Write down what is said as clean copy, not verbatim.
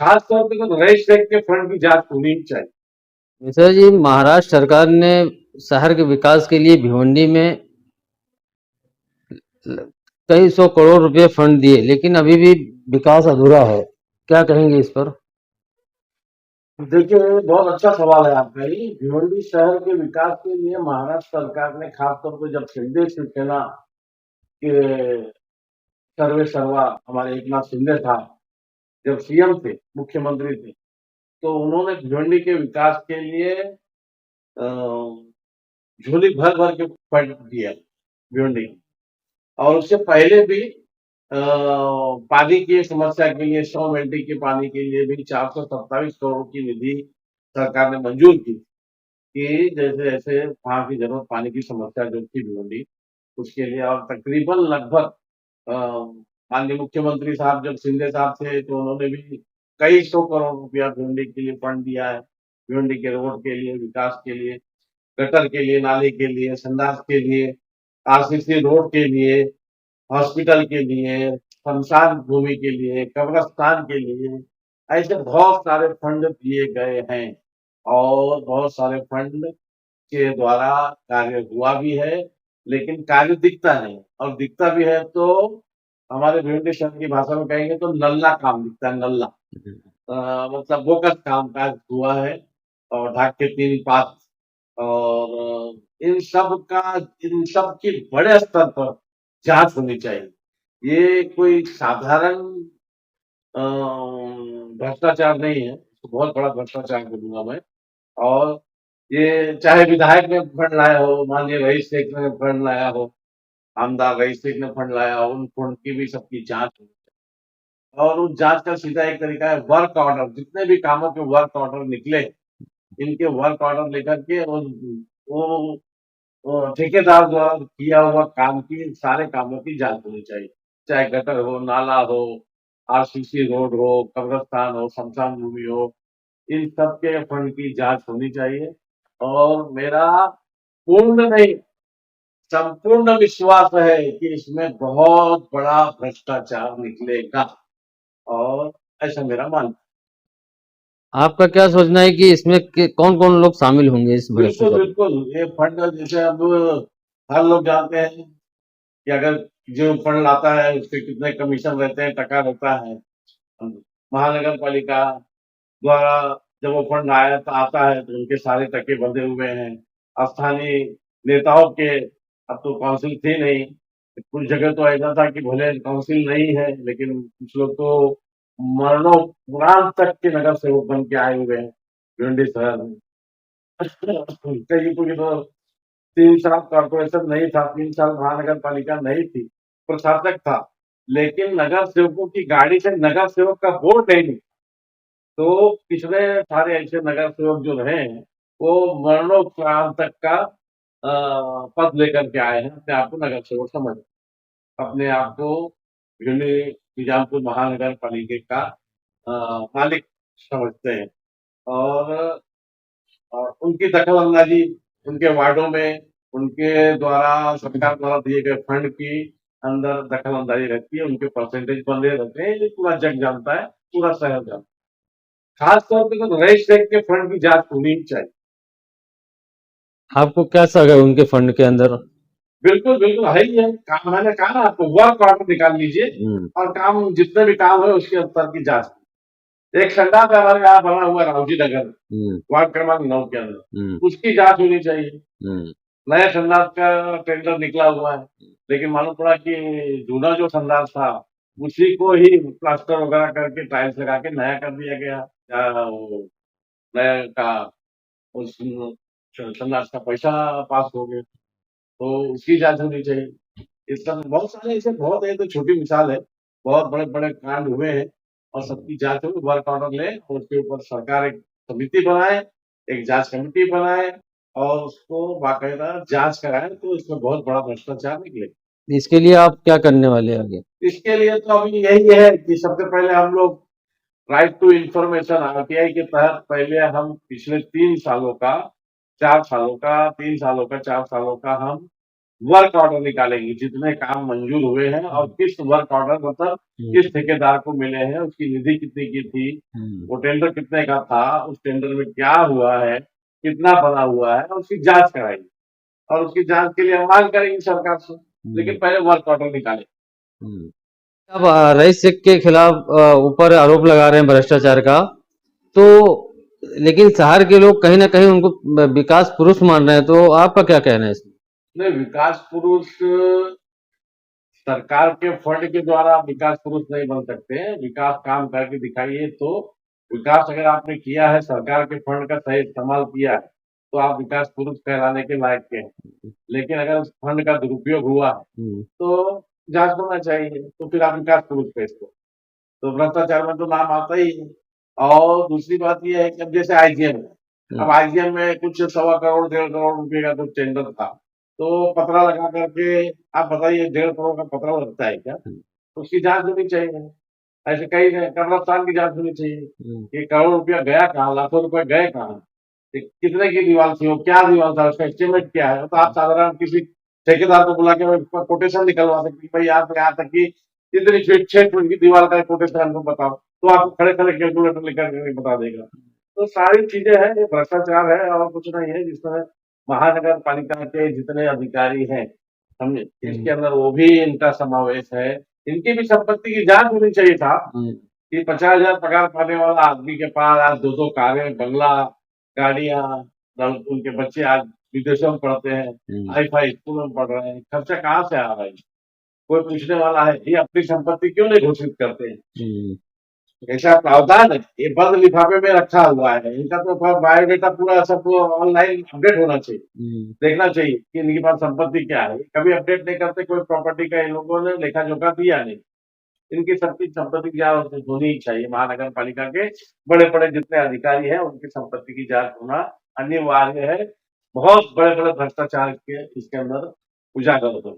खास तौर पे तो रईस शेख के फंड की जांच होनी ही चाहिए। मिश्रा जी, महाराष्ट्र सरकार ने शहर के विकास के लिए भिवंडी में कई सौ करोड़ रुपए फंड दिए, लेकिन अभी भी विकास अधूरा है। क्या कहेंगे इस पर? देखिए, बहुत अच्छा सवाल है आपका ये। भिवंडी शहर के विकास के लिए महाराष्ट्र सरकार ने खासतौर पर जब शिंदे शिवसेना के सर्वे सर्वा हमारे एक नाथ शिंदे था, जब सीएम थे, मुख्यमंत्री थे, तो उन्होंने भिवंडी के विकास के लिए झोली भर भर के फंड दिया भिवंडी की। और उससे पहले भी पानी की समस्या के लिए 100 एमएलडी के पानी के लिए भी 427 करोड़ की निधि सरकार ने मंजूर की कि जैसे जैसे वहां की जरूरत पानी की समस्या जो थी भिवंडी उसके लिए। और तकरीबन लगभग अ, माननीय मुख्यमंत्री साहब जब शिंदे साहब थे तो उन्होंने भी कई सौ करोड़ रुपया भिवंडी के लिए फंड दिया है। भिवंडी के रोड के लिए, विकास के लिए, गटर के लिए, नाले के लिए, संडास के लिए, आरसीसी रोड के लिए, हॉस्पिटल के लिए, शमशान भूमि के लिए, कब्रिस्तान के लिए, ऐसे बहुत सारे फंड दिए गए हैं। और बहुत सारे फंड के द्वारा कार्य हुआ भी है, लेकिन कार्य दिखता नहीं। और दिखता भी है तो हमारे भिवंडी शहर की भाषा में कहेंगे तो नल्ला काम दिखता है, नल्ला। मतलब बोगस काम काज हुआ है। और ढाक के 3 पात और इन सब की बड़े स्तर पर जांच होनी चाहिए। ये कोई साधारण भ्रष्टाचार नहीं है, तो बहुत बड़ा भ्रष्टाचार बोलूंगा मैं। और ये चाहे विधायक ने फंड लाया हो, माननीय रईस शेख ने फंड लाया हो, आमदार रईस शेख ने फंड लाया हो, उन फंड की भी सबकी जांच हो। और उस जांच का सीधा एक तरीका है वर्क ऑर्डर। जितने भी कामों के वर्क ऑर्डर निकले, इनके वर्क ऑर्डर लेकर के वो ठेकेदार द्वारा किया हुआ काम की सारे कामों की जांच होनी चाहिए। चाहे गटर हो, नाला हो, आरसीसी रोड हो, कब्रिस्तान हो, शमशान भूमि हो, इन सब के फंड की जांच होनी चाहिए। और मेरा पूर्ण नहीं, संपूर्ण विश्वास है कि इसमें बहुत बड़ा भ्रष्टाचार निकलेगा। और ऐसा मेरा मानना आपका क्या सोचना है कि इसमें कौन कौन लोग शामिल होंगे इस है। बिल्कुल भ्रष्टाचार में? बिल्कुल, ये फंड जैसे अब हर लोग जानते हैं कि अगर जो फंड लाता है उसके कितने कमीशन रहते हैं, टका रहता है। महानगर पालिका द्वारा जब वो फंड आया तो आता है तो उनके सारे टके बंधे हुए हैं। स्थानीय नेताओं के, अब तो काउंसिल थी नहीं, कुछ जगह तो ऐसा था कि भले काउंसिल नहीं है लेकिन कुछ लोग तो मरणोपरांत तक के नगर सेवक बन के आए हुए हैं भिवंडी शहर में। कई कोई तो 3 साल कॉर्पोरेशन नहीं था, 3 साल महानगर पालिका नहीं थी, प्रशासक था, लेकिन नगर सेवकों की गाड़ी से नगर सेवक का वोट नहीं निकला। तो पिछले सारे ऐसे नगर सेवक जो रहे हैं वो मरणोपरांत तक का पद लेकर के आए हैं, अपने आप को नगर सेवक समझ, अपने आप को भिवंडी निजामपुर महानगर पालिका का मालिक समझते हैं। और उनकी दखल-अंदाज़ी उनके वार्डों में, उनके द्वारा सरकार द्वारा दिए गए फंड की अंदर दखल-अंदाज़ी रहती है, उनके परसेंटेज बंधे रहते हैं, ये पूरा जग जानता है, पूरा शहर जानता है। खास तौर पे तो रईस शेख के फंड की जांच होनी ही चाहिए। आपको क्या शक है उनके फंड के अंदर? बिल्कुल, बिल्कुल है ही है। काम मैंने कहा ना आपको, वर्क ऑर्डर निकाल लीजिए और काम जितने भी काम है उसके स्तर की जांच। एक संडास हमारे यहाँ बना हुआ है रावजी नगर, वार्ड क्रमांक 9 के अंदर, उसकी जांच होनी चाहिए। नए संडास का टेंडर निकला हुआ है, लेकिन मालूम पड़ा कि जूना जो संडास था उसी को ही प्लास्टर वगैरह करके टाइल्स लगा के नया कर दिया गया। वो नया का उस संडास का पैसा पास हो गया, तो उसकी जांच होनी चाहिए। इस तरह बहुत सारे ऐसे बहुत है, तो छोटी मिसाल है, बहुत बड़े बड़े कांड हुए हैं और सबकी जांच हो, वर्क ऑर्डर ले और उसके ऊपर सरकार एक समिति बनाए, एक जांच कमेटी बनाए और उसको बाकायदा जांच कराए, तो इसमें बहुत बड़ा भ्रष्टाचार निकले। इसके लिए आप क्या करने वाले हैं आगे? इसके लिए तो अभी यही है कि सबसे पहले हम लोग राइट टू इंफॉर्मेशन आरटीआई के तहत पहले हम पिछले 3 सालों का, 4 सालों का, 3 सालों का, 4 सालों का हम वर्क ऑर्डर निकालेगी, जितने काम मंजूर हुए हैं और किस वर्क ऑर्डर मतलब किस ठेकेदार को मिले हैं, उसकी निधि कितने की थी, वो टेंडर कितने का था, उस टेंडर में क्या हुआ है, कितना बना हुआ है, उसकी जांच कराएगी और उसकी जांच के लिए हम मांग करेंगे सरकार से, लेकिन पहले वर्क ऑर्डर निकाले। अब रईस शेख के खिलाफ ऊपर आरोप लगा रहे हैं भ्रष्टाचार का, तो लेकिन शहर के लोग कहीं ना कहीं उनको विकास पुरुष मान रहे हैं, तो आपका क्या कहना है इसमें? नहीं, विकास पुरुष सरकार के फंड के द्वारा आप विकास पुरुष नहीं बन सकते हैं। विकास काम करके दिखाइए तो विकास अगर आपने किया है, सरकार के फंड का सही इस्तेमाल किया है, तो आप विकास पुरुष कहलाने के लायक के हैं। लेकिन अगर उस फंड का दुरुपयोग हुआ है तो जांच होना चाहिए, तो फिर आप विकास पुरुष कहते हो। तो भ्रष्टाचार में तो नाम आता ही है। और दूसरी बात यह है कि अब जैसे आईजीएम है, अब आईजीएम में कुछ 1.25 करोड़ 1.5 करोड़ रुपए का कुछ टेंडर था, तो पतरा लगा करके आप बताइए 1.5 करोड़ का पतरा लगता है क्या? तो उसकी जांच होनी चाहिए। ऐसे कई कब्रिस्तान की जांच होनी चाहिए कि करोड़ रुपया गया कहाँ, लाखों रुपए गए कहाँ, कितने की दीवार थी, वो क्या दीवार था, उसका एस्टिमेट क्या है। तो आप साधारण किसी ठेकेदार को बुला के कोटेशन निकलवा सकते भाई यहाँ से यहाँ तक की इतनी फीट 6 फीट की दीवार का कोटेशन हमको बताओ, तो आपको खड़े खड़े कैलकुलेटर लेकर के बता देगा। तो सारी चीजें हैं, ये भ्रष्टाचार है और कुछ नहीं है। जिसमें महानगर पालिका के जितने अधिकारी हैं, समझे, इसके अंदर वो भी इनका समावेश है। इनकी भी संपत्ति की जांच होनी चाहिए था कि 50,000 पगार पाने वाला आदमी के पास आज 2-2 कारें, बंगला, गाड़ियां, उनके बच्चे आज विदेशों में पढ़ते हैं, हाई फाई स्कूलों में पढ़ रहे हैं, खर्चा कहाँ से आ रहा है? कोई पूछने वाला है? ये अपनी संपत्ति क्यों नहीं घोषित करते हैं? ऐसा प्रावधान है, ये बंद लिफाफे में रखा हुआ है। इनका तो बायोडेटा पूरा सब ऑनलाइन अपडेट होना चाहिए, देखना चाहिए कि इनके पास संपत्ति क्या है। कभी अपडेट नहीं करते, कोई प्रॉपर्टी का इन लोगों ने लेखा जोखा दिया नहीं। इनकी सबकी संपत्ति की जांच होनी ही चाहिए। महानगर पालिका के बड़े बड़े जितने अधिकारी हैं उनकी संपत्ति की जांच होना अनिवार्य है। बहुत बड़े बड़े भ्रष्टाचार के इसके अंदर उजागर होते हैं।